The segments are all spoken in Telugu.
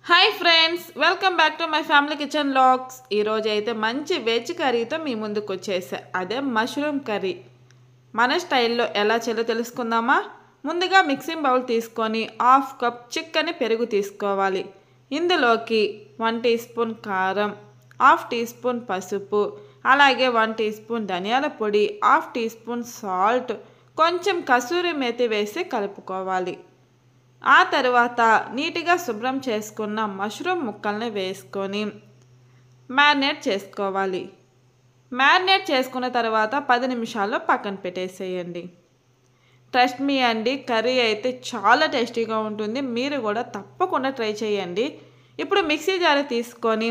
Hi friends, welcome back to my family kitchen vlogs. ఈరోజు అయితే మంచి వెజ్ కర్రీతో మీ ముందుకు వచ్చేసా. అదే మష్రూమ్ కర్రీ. మన స్టైల్లో ఎలా చేయాలో తెలుసుకుందామా? ముందుగా మిక్సింగ్ బౌల్ తీసుకొని 1/2 కప్ చిక్కని పెరుగు తీసుకోవాలి. ఇందులోకి 1 టీ స్పూన్ కారం, 1/2 టీ స్పూన్ పసుపు, అలాగే 1 టీ స్పూన్ ధనియాల పొడి, 1/2 టీ స్పూన్ సాల్ట్, కొంచెం కసూరి మేతి వేసి కలుపుకోవాలి. ఆ తర్వాత నీట్గా శుభ్రం చేసుకున్న మష్రూమ్ ముక్కల్ని వేసుకొని మ్యారినేట్ చేసుకోవాలి. మ్యారినేట్ చేసుకున్న తర్వాత 10 నిమిషాల్లో పక్కన పెట్టేసేయండి. ట్రస్ట్ మీ అండి, కర్రీ అయితే చాలా టేస్టీగా ఉంటుంది. మీరు కూడా తప్పకుండా ట్రై చేయండి. ఇప్పుడు మిక్సీ జార్ తీసుకొని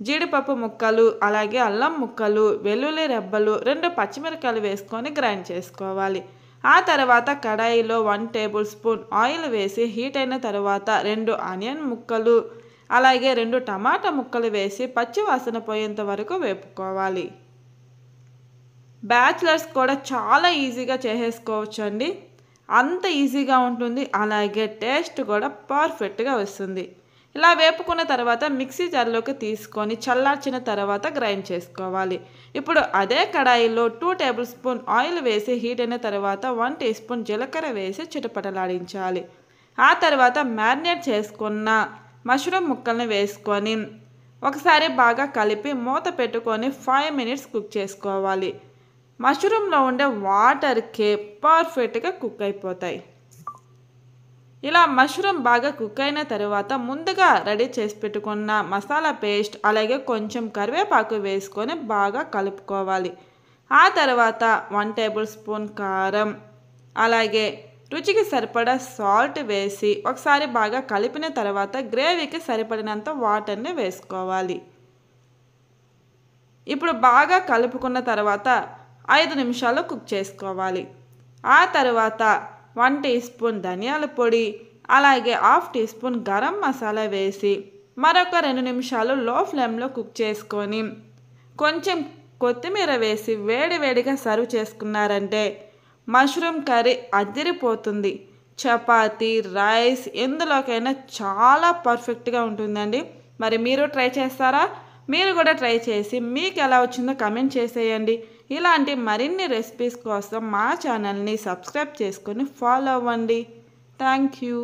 జీడిపప్పు ముక్కలు, అలాగే అల్లం ముక్కలు, వెల్లుల్లి రెబ్బలు, 2 పచ్చిమిరపకాయలు వేసుకొని గ్రైండ్ చేసుకోవాలి. ఆ తర్వాత కడాయిలో 1 టేబుల్ స్పూన్ ఆయిల్ వేసి హీట్ అయిన తర్వాత 2 ఆనియన్ ముక్కలు, అలాగే 2 టమాటా ముక్కలు వేసి పచ్చి వాసన పోయేంత వరకు వేపుకోవాలి. బ్యాచిలర్స్ కూడా చాలా ఈజీగా చేసేసుకోవచ్చు అండి. అంత ఈజీగా ఉంటుంది, అలాగే టేస్ట్ కూడా పర్ఫెక్ట్గా వస్తుంది. ఇలా వేపుకున్న తర్వాత మిక్సీ జార్లోకి తీసుకొని చల్లార్చిన తర్వాత గ్రైండ్ చేసుకోవాలి. ఇప్పుడు అదే కడాయిలో 2 టేబుల్ స్పూన్ ఆయిల్ వేసి హీట్ అయిన తర్వాత 1 టీ స్పూన్ జీలకర్ర వేసి చిటపటలాడించాలి. ఆ తర్వాత మ్యారినేట్ చేసుకున్న మష్రూమ్ ముక్కల్ని వేసుకొని ఒకసారి బాగా కలిపి మూత పెట్టుకొని 5 మినిట్స్ కుక్ చేసుకోవాలి. మష్రూమ్లో ఉండే వాటర్కే పర్ఫెక్ట్గా కుక్ అయిపోతాయి. ఇలా మష్రూమ్ బాగా కుక్ అయిన తర్వాత ముందుగా రెడీ చేసి పెట్టుకున్న మసాలా పేస్ట్, అలాగే కొంచెం కరివేపాకు వేసుకొని బాగా కలుపుకోవాలి. ఆ తర్వాత 1 టేబుల్ స్పూన్ కారం, అలాగే రుచికి సరిపడా సాల్ట్ వేసి ఒకసారి బాగా కలిపిన తర్వాత గ్రేవీకి సరిపడినంత వాటర్ని వేసుకోవాలి. ఇప్పుడు బాగా కలుపుకున్న తర్వాత 5 నిమిషాలు కుక్ చేసుకోవాలి. ఆ తర్వాత 1 టీ స్పూన్ ధనియాల పొడి, అలాగే 1/2 టీ స్పూన్ గరం మసాలా వేసి మరొక 2 నిమిషాలు లో ఫ్లేమ్లో కుక్ చేసుకొని కొంచెం కొత్తిమీర వేసి వేడివేడిగా సర్వ్ చేసుకున్నారంటే మష్రూమ్ కర్రీ అదిరిపోతుంది. చపాతీ, రైస్ ఎందులోకైనా చాలా పర్ఫెక్ట్గా ఉంటుందండి. మరి మీరు ట్రై చేస్తారా? మీరు కూడా ట్రై చేసి మీకు ఎలా వచ్చిందో కమెంట్ చేసేయండి. ఇలాంటి మరిన్ని రెసిపీస్ కోసం మా ఛానల్ని సబ్స్క్రైబ్ చేసుకొని ఫాలో అవ్వండి. Thank you.